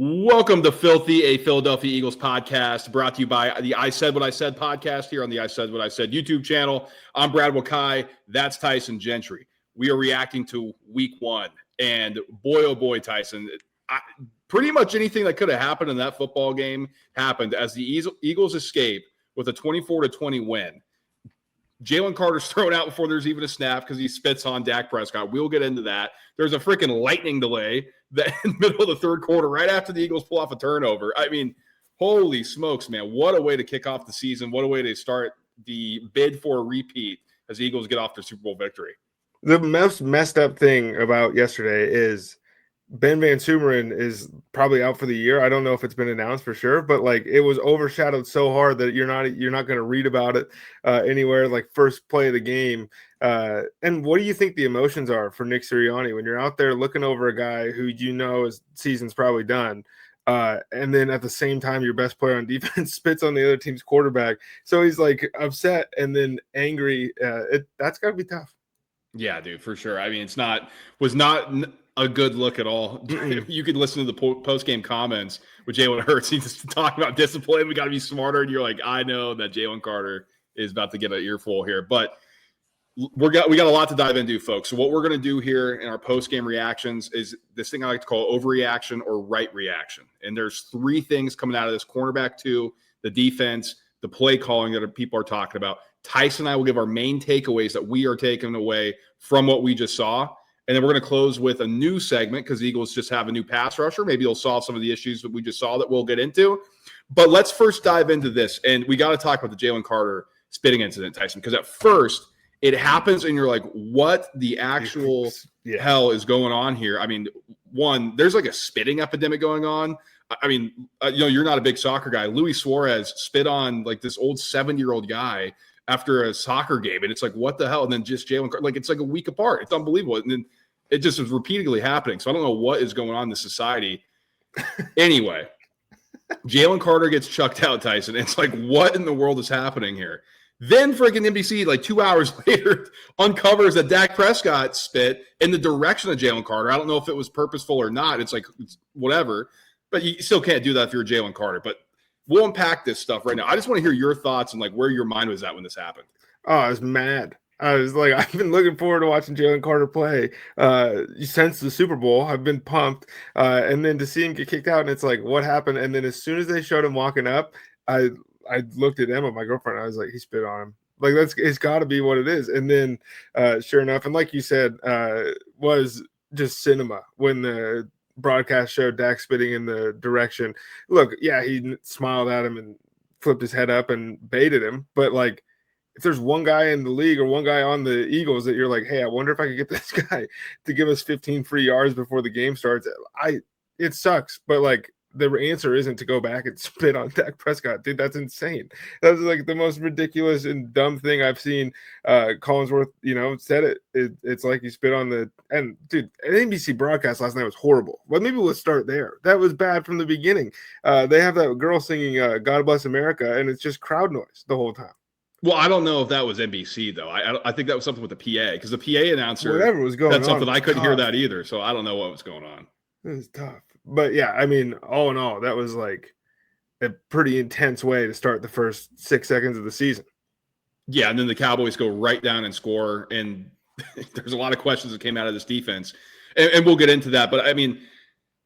Welcome to Philthy, a Philadelphia Eagles podcast brought to you by the I Said What I Said podcast here on the I Said What I Said YouTube channel. I'm Brad Wakai. That's Tyson Gentry. We are reacting to week one. And boy, oh boy, Tyson, pretty much anything that could have happened in that football game happened as the Eagles escape with a 24-20 win. Jalen Carter's thrown out before there's even a snap because he spits on Dak Prescott. We'll get into that. There's a freaking lightning delay that in the middle of the third quarter, right after the Eagles pull off a turnover. I mean, holy smokes, man. What a way to kick off the season. What a way to start the bid for a repeat as the Eagles get off their Super Bowl victory. The most messed up thing about yesterday is Ben Van Sumeren is probably out for the year. I don't know if it's been announced for sure, but like it was overshadowed so hard that you're not going to read about it anywhere. Like first play of the game. And what do you think the emotions are for Nick Sirianni when you're out there looking over a guy who his season's probably done, and then at the same time your best player on defense spits on the other team's quarterback, so he's like upset and then angry. That's got to be tough. Yeah, dude, for sure. I mean, was not a good look at all. You could listen to the post-game comments with Jalen Hurts. He's talking about discipline. We got to be smarter. And you're like, I know that Jalen Carter is about to get an earful here. But we got a lot to dive into, folks. So what we're going to do here in our post-game reactions is this thing I like to call overreaction or right reaction. And there's three things coming out of this: cornerback 2, the defense, the play calling that people are talking about. Tyson and I will give our main takeaways that we are taking away from what we just saw. And then we're going to close with a new segment because the Eagles just have a new pass rusher. Maybe they'll solve some of the issues that we just saw that we'll get into. But let's first dive into this. And we got to talk about the Jalen Carter spitting incident, Tyson, because at first it happens and you're like, what the actual hell is going on here? I mean, one, there's like a spitting epidemic going on. I mean, you're not a big soccer guy. Luis Suarez spit on like this old 70-year-old guy after a soccer game. And it's like, what the hell? And then just Jalen Carter, like it's like a week apart. It's unbelievable. And then it just is repeatedly happening. So I don't know what is going on in the society. Anyway, Jalen Carter gets chucked out, Tyson. It's like, what in the world is happening here? Then freaking NBC, like 2 hours later, uncovers that Dak Prescott spit in the direction of Jalen Carter. I don't know if it was purposeful or not. It's like, whatever. But you still can't do that if you're Jalen Carter. But we'll unpack this stuff right now. I just want to hear your thoughts and like where your mind was at when this happened. Oh, I was mad. I was like, I've been looking forward to watching Jalen Carter play since the Super Bowl. I've been pumped. And then to see him get kicked out, and it's like, what happened? And then as soon as they showed him walking up, I looked at Emma, my girlfriend. I was like, he spit on him. Like, it's got to be what it is. And then sure enough, and like you said, was just cinema when the broadcast showed Dak spitting in the direction. Look, yeah, he smiled at him and flipped his head up and baited him. But like, if there's one guy in the league or one guy on the Eagles that you're like, hey, I wonder if I could get this guy to give us 15 free yards before the game starts, it sucks. But like, the answer isn't to go back and spit on Dak Prescott. Dude, that's insane. That's like the most ridiculous and dumb thing I've seen. Collinsworth, said it. It's like you spit on and dude, an NBC broadcast last night was horrible. Well, maybe we'll start there. That was bad from the beginning. They have that girl singing God Bless America, and it's just crowd noise the whole time. Well, I don't know if that was NBC, though. I think that was something with the PA, because the PA announcer, whatever was going on, something I couldn't hear that either, so I don't know what was going on. It was tough. But yeah, I mean, all in all, that was like a pretty intense way to start the first 6 seconds of the season. Yeah, and then the Cowboys go right down and score, and there's a lot of questions that came out of this defense, and we'll get into that. But I mean,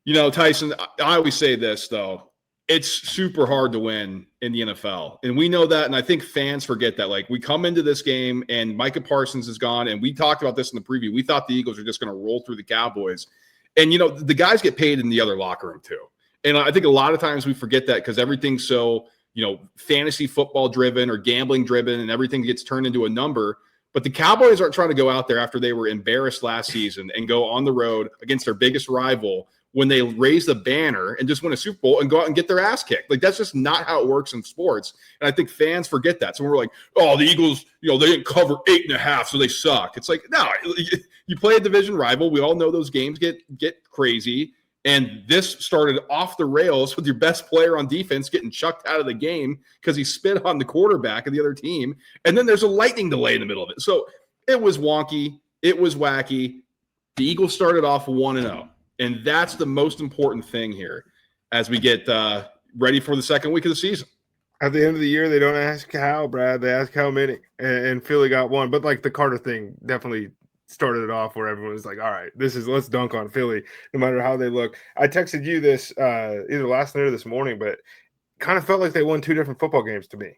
Tyson, I always say this, though. It's super hard to win in the NFL, and we know that, and I think fans forget that. Like, we come into this game, and Micah Parsons is gone, and we talked about this in the preview. We thought the Eagles were just going to roll through the Cowboys. And, the guys get paid in the other locker room, too. And I think a lot of times we forget that because everything's so, fantasy football driven or gambling driven, and everything gets turned into a number. But the Cowboys aren't trying to go out there after they were embarrassed last season and go on the road against their biggest rival when they raise the banner and just win a Super Bowl and go out and get their ass kicked. Like, that's just not how it works in sports. And I think fans forget that. So we're like, oh, the Eagles, they didn't cover 8.5, so they suck. It's like, no, you play a division rival. We all know those games get crazy. And this started off the rails with your best player on defense getting chucked out of the game because he spit on the quarterback of the other team. And then there's a lightning delay in the middle of it. So it was wonky. It was wacky. The Eagles started off 1-0. And that's the most important thing here. as we get ready for the second week of the season. At the end of the year, they don't ask how, Brad. They ask how many, and Philly got one. But like the Carter thing definitely started it off where everyone was like, all right, let's dunk on Philly, no matter how they look. I texted you this either last night or this morning, but kind of felt like they won two different football games to me.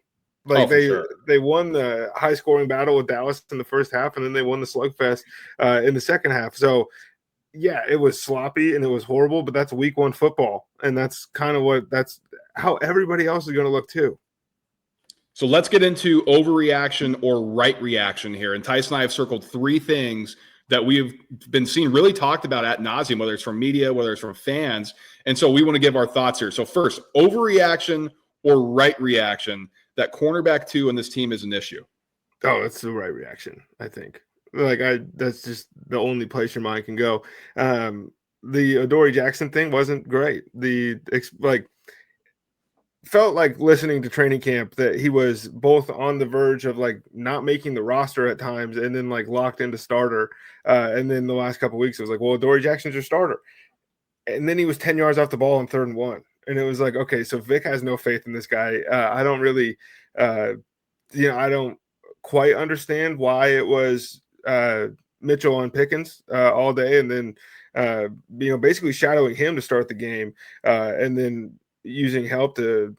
Like they won the high scoring battle with Dallas in the first half, and then they won the slugfest in the second half. So yeah, it was sloppy and it was horrible, but that's week one football. And that's how everybody else is going to look too. So let's get into overreaction or right reaction here. And Tyson and I have circled three things that we've been seeing really talked about ad nauseum, whether it's from media, whether it's from fans. And so we want to give our thoughts here. So first, overreaction or right reaction that cornerback 2 on this team is an issue. Oh, that's the right reaction, I think. That's just the only place your mind can go. The Adoree Jackson thing wasn't great. Felt like listening to training camp that he was both on the verge of like not making the roster at times and then like locked into starter. And then the last couple of weeks, it was like, well, Adoree Jackson's your starter. And then he was 10 yards off the ball on 3rd and 1. And it was like, okay, so Vic has no faith in this guy. I don't really, I don't quite understand why it was Mitchell on Pickens all day. And then, basically shadowing him to start the game and then using help to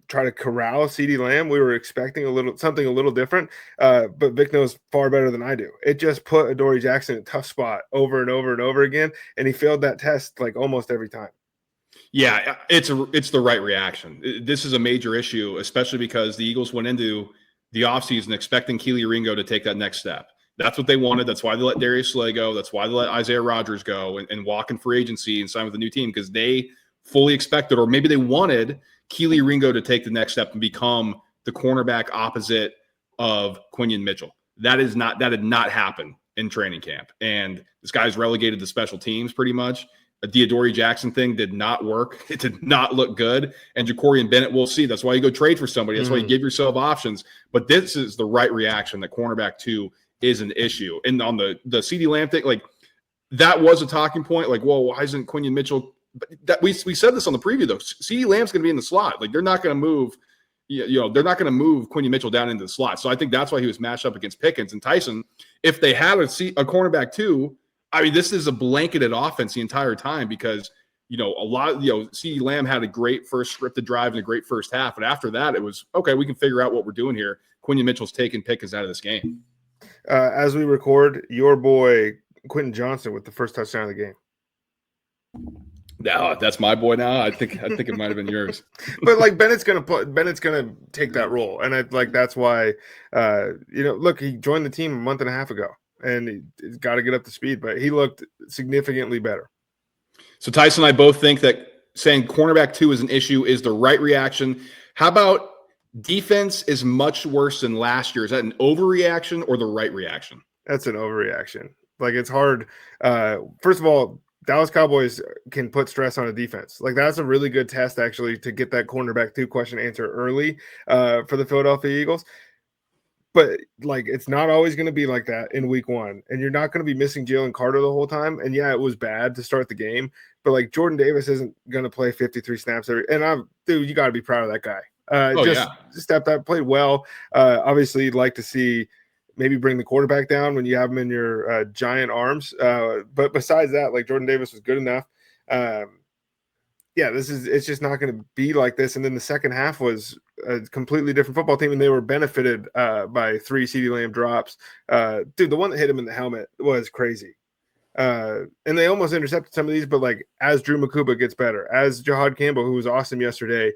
try to corral CeeDee Lamb. We were expecting something a little different, but Vic knows far better than I do. It just put Adoree Jackson in a tough spot over and over and over again, and he failed that test like almost every time. Yeah, it's the right reaction. This is a major issue, especially because the Eagles went into the offseason expecting Kelee Ringo to take that next step. That's what they wanted. That's why they let Darius Slay go. That's why they let Isaiah Rodgers go and walk in free agency and sign with a new team, because they fully expected, or maybe they wanted, Kelee Ringo to take the next step and become the cornerback opposite of Quinyon Mitchell. That did not happen in training camp. And this guy's relegated to special teams pretty much. The Adoree Jackson thing did not work. It did not look good. And Jacorian Bennett, we'll see. That's why you go trade for somebody. That's why you give yourself options. But this is the right reaction that cornerback 2 is an issue. And on the CeeDee Lamb thing, like that was a talking point. Like, well, why isn't Quinyon Mitchell? But that we said this on the preview though. CeeDee Lamb's going to be in the slot. Like they're not going to move. They're not going to move Quinyon Mitchell down into the slot. So I think that's why he was matched up against Pickens and Tyson. If they had a cornerback 2, I mean, this is a blanketed offense the entire time because CeeDee Lamb had a great first scripted drive and a great first half, and after that, it was okay. We can figure out what we're doing here. Quinyon Mitchell's taking Pickens out of this game. As we record, your boy Quentin Johnson with the first touchdown of the game. No, that's my boy now. I think it might have been yours. But like Bennett's gonna take that role, and that's why look, he joined the team a month and a half ago, and he's got to get up to speed. But he looked significantly better. So Tyson and I both think that saying cornerback 2 is an issue is the right reaction. How about defense is much worse than last year? Is that an overreaction or the right reaction? That's an overreaction. Like it's hard. First of all, Dallas Cowboys can put stress on a defense. Like that's a really good test actually to get that cornerback 2 question answered early for the Philadelphia Eagles. But like it's not always going to be like that in week 1, and you're not going to be missing Jalen Carter the whole time. And yeah, it was bad to start the game, but like Jordan Davis isn't going to play 53 snaps every. And you got to be proud of that guy. Just stepped up, played well. Obviously, you'd like to see maybe bring the quarterback down when you have him in your giant arms. But besides that, like Jordan Davis was good enough. It's just not going to be like this. And then the second half was a completely different football team, and they were benefited by 3 CeeDee Lamb drops. The one that hit him in the helmet was crazy. And they almost intercepted some of these, but like as Drew Makuba gets better, as Jahad Campbell, who was awesome yesterday,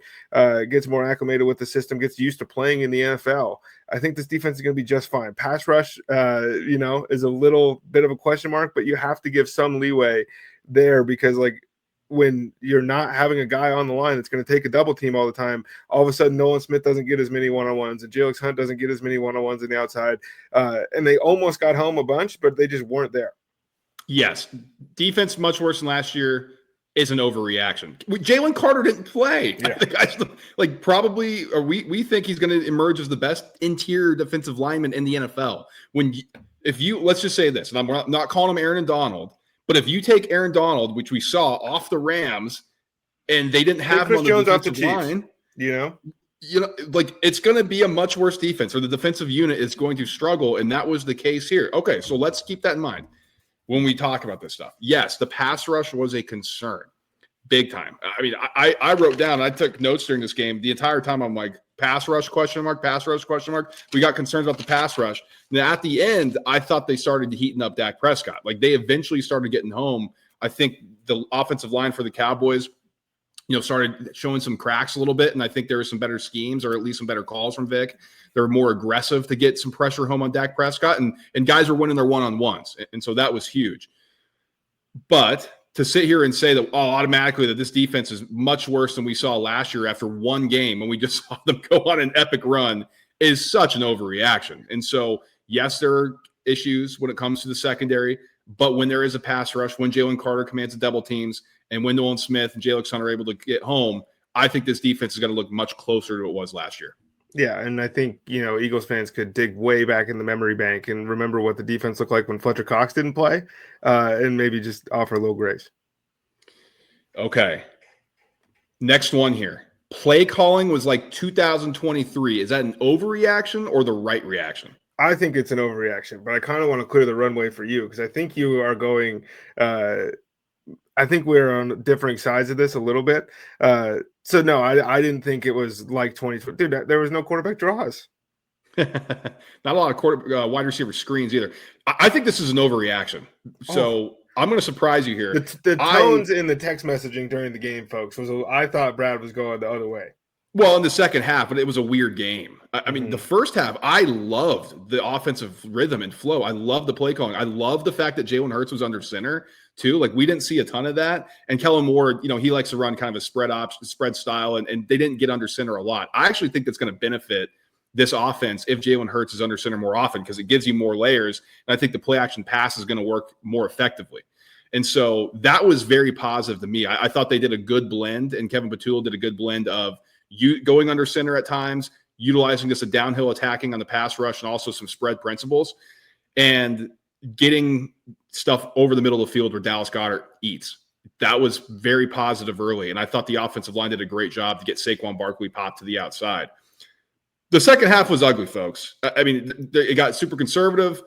gets more acclimated with the system, gets used to playing in the NFL, I think this defense is going to be just fine. Pass rush, is a little bit of a question mark, but you have to give some leeway there because like when you're not having a guy on the line that's going to take a double team all the time, all of a sudden Nolan Smith doesn't get as many one-on-ones and Jalix Hunt doesn't get as many one-on-ones on the outside. And they almost got home a bunch, but they just weren't there. Yes, defense much worse than last year is an overreaction. Jalen Carter didn't play. Yeah. I think we think he's going to emerge as the best interior defensive lineman in the NFL. Let's just say this, and I'm not calling him Aaron and Donald, but if you take Aaron Donald, which we saw off the Rams, and they didn't have him on the Jones off the defensive Chiefs, line. You know, like it's going to be a much worse defense, or the defensive unit is going to struggle, and that was the case here. Okay, so let's keep that in mind when we talk about this stuff. Yes, the pass rush was a concern, big time. I mean, I wrote down, I took notes during this game the entire time. I'm like, pass rush question mark, pass rush question mark. We got concerns about the pass rush. And at the end, I thought they started heating up Dak Prescott. Like they eventually started getting home. I think the offensive line for the Cowboys, started showing some cracks a little bit. And I think there were some better schemes, or at least some better calls from Vic. They were more aggressive to get some pressure home on Dak Prescott, and guys were winning their one-on-ones. And so that was huge. But to sit here and say that, automatically that this defense is much worse than we saw last year after one game when we just saw them go on an epic run is such an overreaction. And so, yes, there are issues when it comes to the secondary, but when there is a pass rush, when Jalen Carter commands the double teams, and when Nolan Smith and Jay Alexander are able to get home, I think this defense is going to look much closer to what it was last year. Yeah, and I think, Eagles fans could dig way back in the memory bank and remember what the defense looked like when Fletcher Cox didn't play, and maybe just offer a little grace. Okay. Next one here. Play calling was like 2023. Is that an overreaction or the right reaction? I think it's an overreaction, but I kind of want to clear the runway for you because I think you are going I think we're on differing sides of this a little bit. So no, I didn't think it was like 2020. Dude, there was no quarterback draws. Not a lot of wide receiver screens either. I think this is an overreaction. So I'm going to surprise you here. The tones in the text messaging during the game, folks, I thought Brad was going the other way. Well, in the second half, but it was a weird game. I mean, the first half, I loved the offensive rhythm and flow. I loved the play calling. I love the fact that Jalen Hurts was under center too. Like we didn't see a ton of that. And Kellen Moore, he likes to run kind of a spread style, and they didn't get under center a lot. I actually think that's going to benefit this offense if Jalen Hurts is under center more often because it gives you more layers. And I think the play action pass is going to work more effectively. And so that was very positive to me. I thought they did a good blend, and Kevin Patullo did a good blend of you going under center at times, utilizing just a downhill attacking on the pass rush and also some spread principles, and getting stuff over the middle of the field where Dallas Goedert eats. That was very positive early, and I thought the offensive line did a great job to get Saquon Barkley popped to the outside. The second half was ugly, folks. I mean, it got super conservative,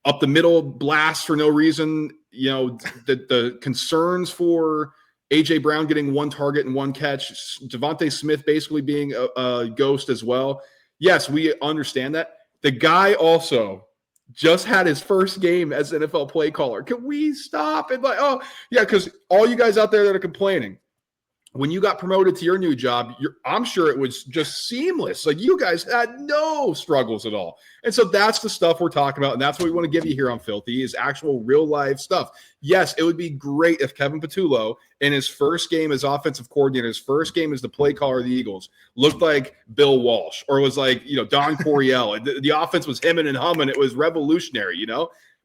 up the middle, blast for no reason. The concerns for A.J. Brown getting one target and one catch, Devontae Smith basically being a ghost as well. Yes, we understand that. The guy also just had his first game as NFL play caller. Can we stop? And because all you guys out there that are complaining, when you got promoted to your new job, I'm sure it was just seamless. Like you guys had no struggles at all. And so that's the stuff we're talking about. And that's what we want to give you here on Philthy is actual real life stuff. Yes, it would be great if Kevin Patullo in his first game as offensive coordinator, his first game as the play caller of the Eagles, looked like Bill Walsh or was like, Don Coryell. the offense was hemming and humming. It was revolutionary,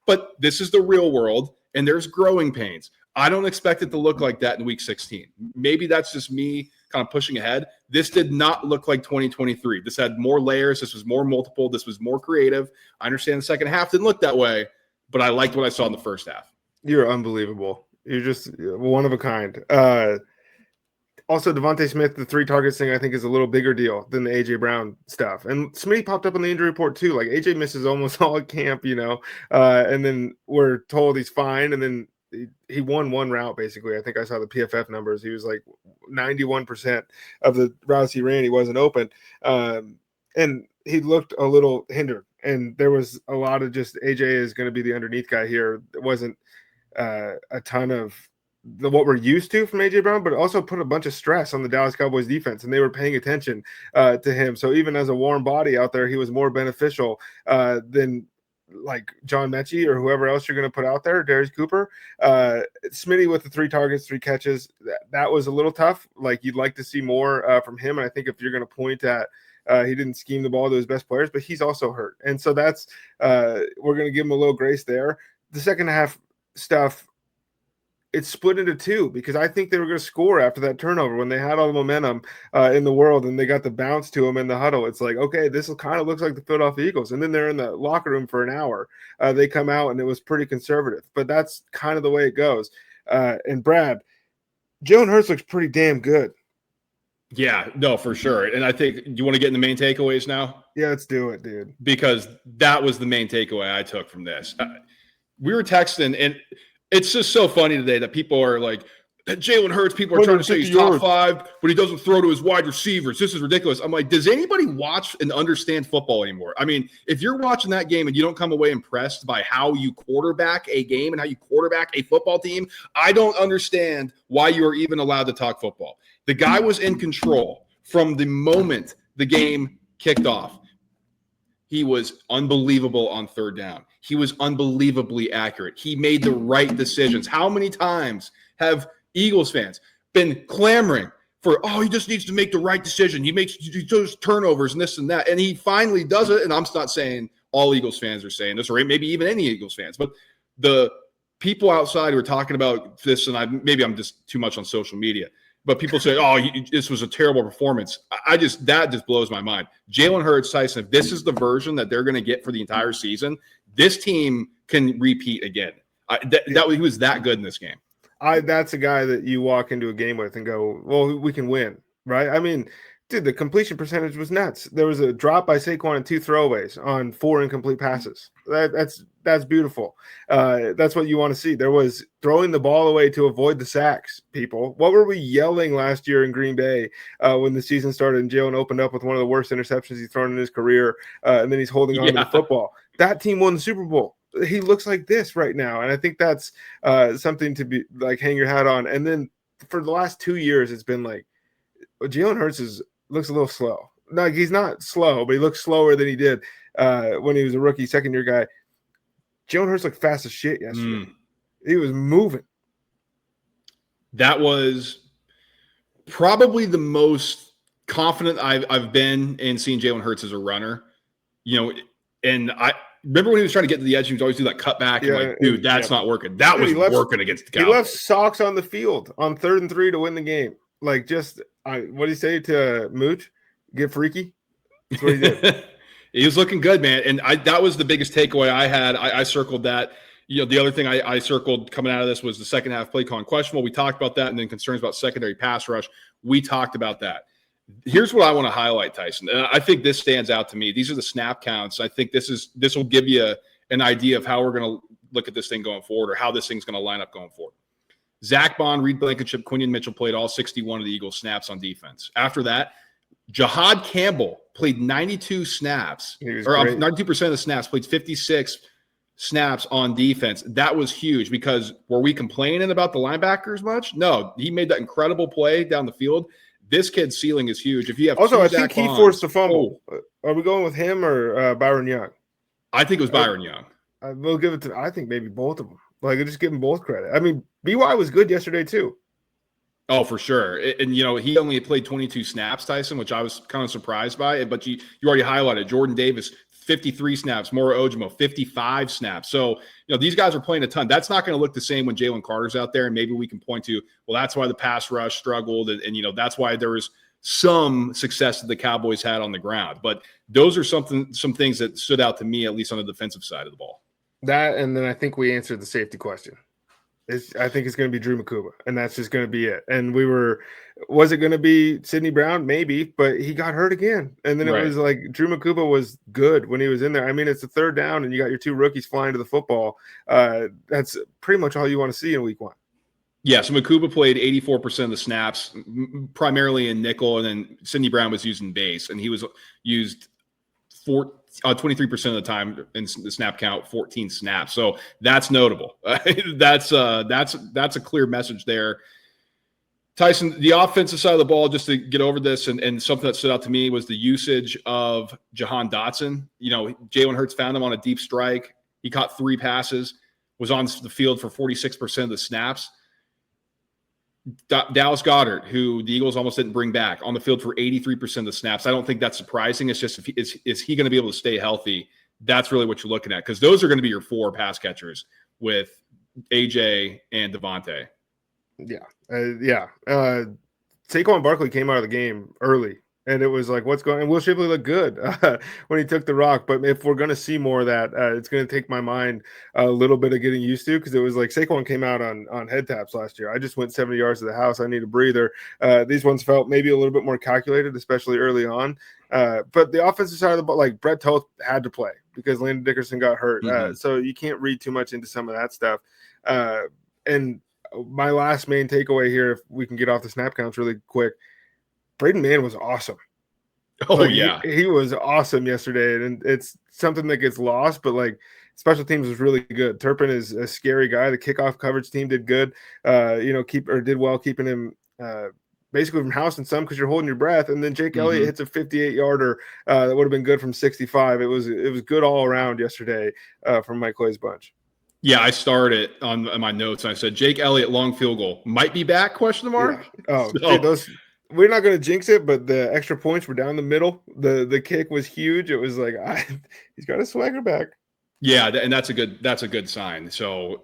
But this is the real world, and there's growing pains. I don't expect it to look like that in week 16. Maybe that's just me kind of pushing ahead. This did not look like 2023. This had more layers. This was more multiple. This was more creative. I understand the second half didn't look that way, but I liked what I saw in the first half. You're unbelievable. You're just one of a kind. Also, Devontae Smith, the 3 targets thing, I think is a little bigger deal than the A.J. Brown stuff. And Smitty popped up on the injury report too. Like A.J. misses almost all at camp, and then we're told he's fine. And then he won one route, basically. I think I saw the PFF numbers. He was like 91% of the routes he ran, he wasn't open. And he looked a little hindered. And there was a lot of just AJ is going to be the underneath guy here. It wasn't a ton of what we're used to from AJ Brown, but also put a bunch of stress on the Dallas Cowboys defense, and they were paying attention to him. So even as a warm body out there, he was more beneficial than like John Mechie or whoever else you're going to put out there, Darius Cooper. Smitty with the 3 targets, 3 catches, that was a little tough. Like you'd like to see more from him. And I think if you're going to point at he didn't scheme the ball to his best players, but he's also hurt. And so that's we're going to give him a little grace there. The second half stuff, it's split into 2 because I think they were going to score after that turnover when they had all the momentum in the world and they got the bounce to them in the huddle. It's like, okay, this kind of looks like the Philadelphia Eagles. And then they're in the locker room for an hour. They come out and it was pretty conservative, but that's kind of the way it goes. And Brad, Jalen Hurts looks pretty damn good. Yeah, no, for sure. And I think, do you want to get in the main takeaways now? Yeah, let's do it, dude. Because that was the main takeaway I took from this. We were texting, and it's just so funny today that people are like, Jalen Hurts, people are trying to say he's top 5, but he doesn't throw to his wide receivers. This is ridiculous. I'm like, does anybody watch and understand football anymore? I mean, if you're watching that game and you don't come away impressed by how you quarterback a game and how you quarterback a football team, I don't understand why you are even allowed to talk football. The guy was in control from the moment the game kicked off. He was unbelievable on third down. He was unbelievably accurate. He made the right decisions. How many times have Eagles fans been clamoring for, he just needs to make the right decision. He does turnovers and this and that. And he finally does it. And I'm not saying all Eagles fans are saying this, or maybe even any Eagles fans, but the people outside who are talking about this, and maybe I'm just too much on social media, but people say, this was a terrible performance. That just blows my mind. Jalen Hurts, Tyson, if this is the version that they're going to get for the entire season, this team can repeat again. He was that good in this game. That's a guy that you walk into a game with and go, well, we can win, right? I mean, dude, the completion percentage was nuts. There was a drop by Saquon and 2 throwaways on 4 incomplete passes. That's beautiful. That's what you want to see. There was throwing the ball away to avoid the sacks, people. What were we yelling last year in Green Bay when the season started and Jalen opened up with one of the worst interceptions he's thrown in his career, and then he's holding on to the football? That team won the Super Bowl. He looks like this right now, and I think that's something to be like hang your hat on. And then for the last 2 years, it's been like Jalen Hurts looks a little slow. No, he's not slow, but he looks slower than he did when he was a rookie, second-year guy. Jalen Hurts looked fast as shit yesterday. He was moving. That was probably the most confident I've been in seeing Jalen Hurts as a runner. And I remember when he was trying to get to the edge, he would always do that cutback. Yeah, and dude, that's not working. That was working against the Cowboys. He left socks on the field on 3rd and 3 to win the game. Like, what do you say to Mooch? Get freaky? That's what he did. He was looking good, man. And that was the biggest takeaway I had. I circled that. The other thing I circled coming out of this was the second half play calling questionable. We talked about that, and then concerns about secondary pass rush. We talked about that. Here's what I want to highlight, Tyson. And I think this stands out to me. These are the snap counts. I think this will give you an idea of how we're going to look at this thing going forward, or how this thing's going to line up going forward. Zach Bond, Reed Blankenship, Quinion Mitchell played all 61 of the Eagles snaps on defense. After that, Jahad Campbell played 92 snaps, or 92% of the snaps, played 56 snaps on defense. That was huge, because were we complaining about the linebackers much? No, he made that incredible play down the field. This kid's ceiling is huge. If you have I think he forced the fumble. Are we going with him or Byron Young? I think it was Byron Young. We'll give it to. I think maybe both of them. Like, just give them both credit. I mean, BY was good yesterday too. Oh, for sure. And, he only played 22 snaps, Tyson, which I was kind of surprised by. But you already highlighted Jordan Davis, 53 snaps, Mora Ojimo, 55 snaps. So, these guys are playing a ton. That's not going to look the same when Jalen Carter's out there. And maybe we can point to, well, that's why the pass rush struggled. And that's why there was some success that the Cowboys had on the ground. But those are some things that stood out to me, at least on the defensive side of the ball. That, and then I think we answered the safety question. I think it's going to be Drew Makuba, and that's just going to be it. And was it going to be Sidney Brown? Maybe, but he got hurt again. And then it was like Drew Makuba was good when he was in there. I mean, it's a 3rd down, and you got your 2 rookies flying to the football. That's pretty much all you want to see in week 1. Yeah, so Makuba played 84% of the snaps, primarily in nickel, and then Sidney Brown was used in base, and he was used 23% of the time in the snap count, 14 snaps. So that's notable. That's a clear message there. Tyson, the offensive side of the ball, just to get over this, and something that stood out to me was the usage of Jahan Dotson. Jalen Hurts found him on a deep strike. He caught 3 passes, was on the field for 46% of the snaps. Dallas Goedert, who the Eagles almost didn't bring back, on the field for 83% of the snaps. I don't think that's surprising. It's just, is he going to be able to stay healthy? That's really what you're looking at, because those are going to be your 4 pass catchers with AJ and Devontae. Yeah. Saquon Barkley came out of the game early And it was like, what's going on? And Will Shipley looked good when he took the rock. But if we're going to see more of that, it's going to take my mind a little bit of getting used to, because it was like Saquon came out on head taps last year. I just went 70 yards to the house. I need a breather. These ones felt maybe a little bit more calculated, especially early on. But the offensive side of the ball, like Brett Toth had to play because Landon Dickerson got hurt. So you can't read too much into some of that stuff. And my last main takeaway here, if we can get off the snap counts really quick, Braden Mann was awesome. Oh, like, yeah. He was awesome yesterday, and it's something that gets lost, but like special teams was really good. Turpin is a scary guy. The kickoff coverage team did good, did well keeping him basically from housing some, because you're holding your breath. And then Jake Elliott hits a 58-yarder that would have been good from 65. It was good all around yesterday from Mike Clay's bunch. Yeah, I started on my notes. And I said Jake Elliott long field goal might be back? ? Yeah. Oh, dude, we're not going to jinx it, but the extra points were down the middle. The kick was huge. It was like he's got a swagger back. Yeah, and that's a good sign. So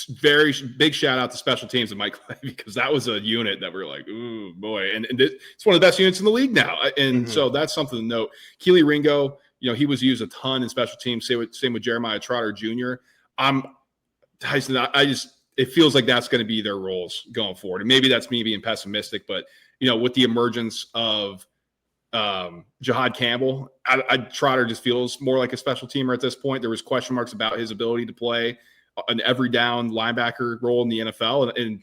very big shout out to special teams and Mike Clay, because that was a unit that we're like, ooh boy, and it's one of the best units in the league now. And so that's something to note. Keely Ringo, he was used a ton in special teams. Same with Jeremiah Trotter Jr. Tyson, it feels like that's going to be their roles going forward. And maybe that's me being pessimistic, but with the emergence of Jahad Campbell, Trotter just feels more like a special teamer at this point. There was question marks about his ability to play an every down linebacker role in the NFL, and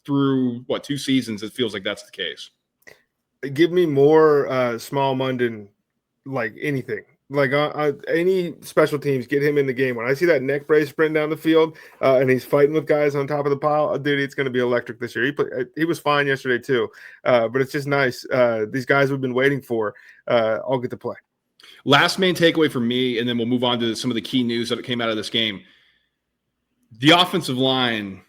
through 2 seasons, it feels like that's the case. Give me more Small Munden, like anything. Like any special teams, get him in the game. When I see that neck brace sprinting down the field and he's fighting with guys on top of the pile, dude, it's going to be electric this year. He was fine yesterday too, but it's just nice. These guys we've been waiting for all get to play. Last main takeaway for me, and then we'll move on to some of the key news that came out of this game. The offensive line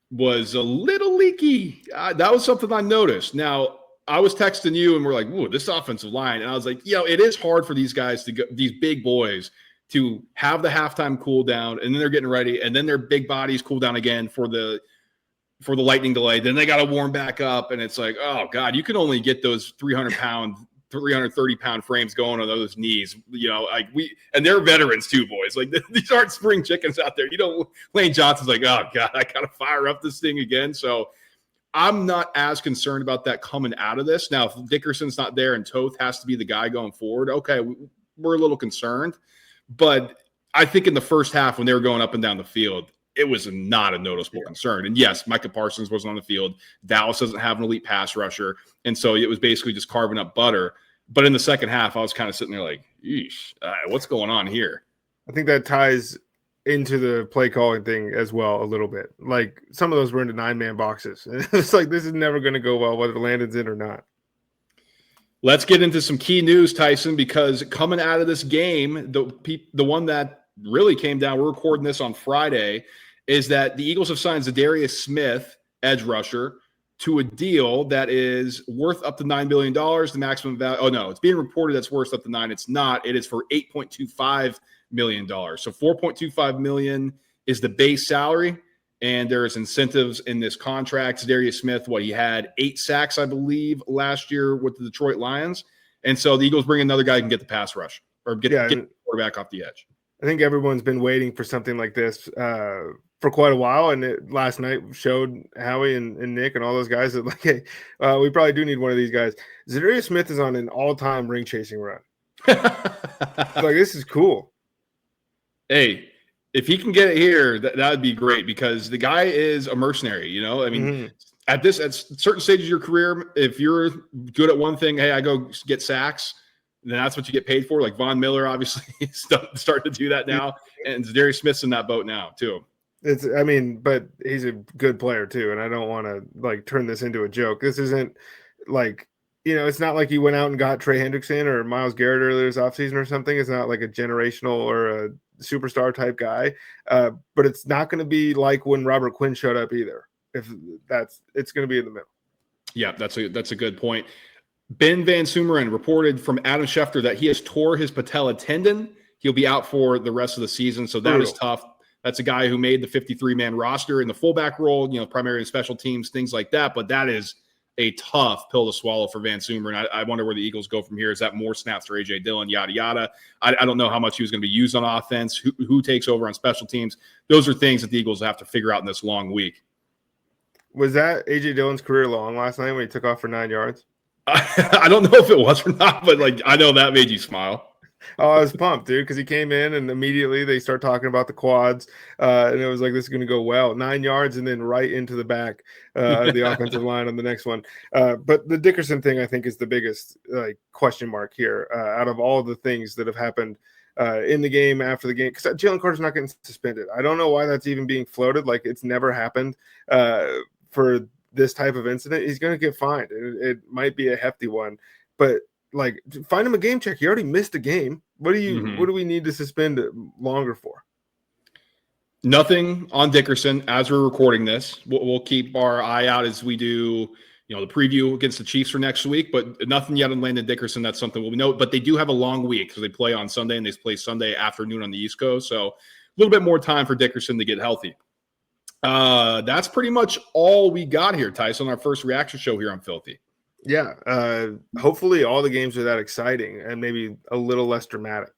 was a little leaky. That was something I noticed. Now, I was texting you and we're like, whoa, this offensive line. And I was like, it is hard for these guys these big boys to have the halftime cool down, and then they're getting ready, and then their big bodies cool down again for the lightning delay. Then they got to warm back up. And it's like, oh God, you can only get those 330-pound frames going on those knees, and they're veterans too, boys. Like these aren't spring chickens out there. Lane Johnson's like, oh God, I got to fire up this thing again. So I'm not as concerned about that coming out of this. Now, if Dickerson's not there and Toth has to be the guy going forward, okay, we're a little concerned. But I think in the first half, when they were going up and down the field, it was not a noticeable concern. And yes, Micah Parsons wasn't on the field. Dallas doesn't have an elite pass rusher. And so it was basically just carving up butter. But in the second half, I was kind of sitting there like, eesh, what's going on here? I think that ties into the play calling thing as well a little bit. Like some of those were into 9-man boxes. It's like this is never going to go well whether Landon's in or not. Let's get into some key news, Tyson, because coming out of this game, the one that really came down, we're recording this on Friday, is that the Eagles have signed Zadarius Smith, edge rusher, to a deal that is worth up to $9 billion. The maximum value. Oh no, it's being reported that's worth up to $9 billion. It's not. It is for $8.25 million. So $4.25 million is the base salary, and there's incentives in this contract. Zadarius Smith, he had 8 sacks, I believe, last year with the Detroit Lions, and so the Eagles bring another guy who can get the pass rush or get the quarterback off the edge. I think everyone's been waiting for something like this for quite a while, and last night showed Howie and Nick and all those guys that hey, we probably do need one of these guys. Zadarius Smith is on an all-time ring chasing run. This is cool. Hey, if he can get it here, that would be great, because the guy is a mercenary. I mean, at certain stages of your career, if you're good at one thing, hey, I go get sacks, then that's what you get paid for. Like Von Miller, obviously, starting to do that now, and Zadarius Smith's in that boat now too. But he's a good player too, and I don't want to turn this into a joke. This isn't it's not like you went out and got Trey Hendrickson or Myles Garrett earlier this offseason or something. It's not like a generational or a superstar type guy, but it's not going to be like when Robert Quinn showed up either. It's going to be in the middle. Yeah, that's a good point. Ben Van Sumeren reported from Adam Schefter that he has tore his patella tendon. He'll be out for the rest of the season, so that is tough. That's a guy who made the 53-man roster in the fullback role, primarily in special teams, things like that. But that is a tough pill to swallow for Van Sumer. And I wonder where the Eagles go from here. Is that more snaps for A.J. Dillon, yada, yada? I don't know how much he was going to be used on offense, who takes over on special teams. Those are things that the Eagles have to figure out in this long week. Was that A.J. Dillon's career long last night when he took off for 9 yards? I don't know if it was or not, but like I know that made you smile. Oh, I was pumped, dude, because he came in and immediately they start talking about the quads, and it was like, this is going to go well. 9 yards and then right into the back of the offensive line on the next one. But the Dickerson thing, I think, is the biggest question mark here out of all the things that have happened in the game, after the game, because Jalen Carter's not getting suspended. I don't know why that's even being floated. Like, it's never happened for this type of incident. He's going to get fined. It might be a hefty one, but like, find him a game check. He already missed a game. What do we need to suspend it longer for? Nothing on Dickerson as we're recording this. We'll keep our eye out as we do, the preview against the Chiefs for next week, but nothing yet on Landon Dickerson. That's something we'll know. But they do have a long week because they play on Sunday and they play Sunday afternoon on the East Coast. So a little bit more time for Dickerson to get healthy. That's pretty much all we got here, Tyson, our first reaction show here on Philthy. Yeah, hopefully all the games are that exciting and maybe a little less dramatic.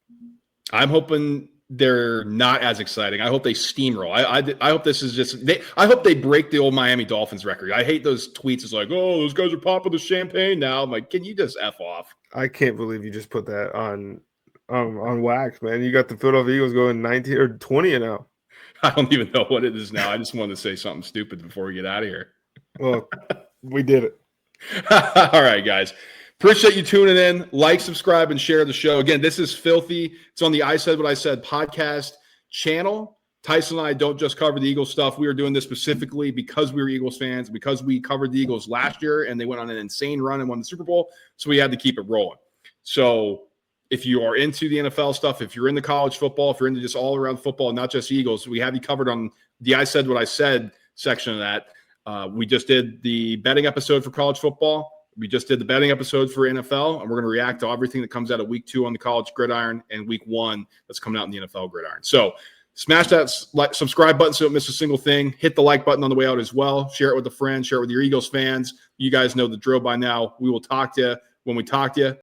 I'm hoping they're not as exciting. I hope they steamroll. I hope this is just I hope they break the old Miami Dolphins record. I hate those tweets. It's like, oh, those guys are popping the champagne now. I'm like, can you just F off? I can't believe you just put that on wax, man. You got the Philadelphia Eagles going 19 or 20-0. I don't even know what it is now. I just wanted to say something stupid before we get out of here. Well, we did it. All right, guys. Appreciate you tuning in. Like, subscribe, and share the show. Again, this is Philthy. It's on the I Said What I Said podcast channel. Tyson and I don't just cover the Eagles stuff. We are doing this specifically because we were Eagles fans, because we covered the Eagles last year, and they went on an insane run and won the Super Bowl, so we had to keep it rolling. So if you are into the NFL stuff, if you're into college football, if you're into just all-around football, not just Eagles, we have you covered on the I Said What I Said section of that. We just did the betting episode for college football. We just did the betting episode for NFL, and we're going to react to everything that comes out of week 2 on the college gridiron and week 1 that's coming out in the NFL gridiron. So smash that subscribe button so you don't miss a single thing. Hit the like button on the way out as well. Share it with a friend. Share it with your Eagles fans. You guys know the drill by now. We will talk to you when we talk to you.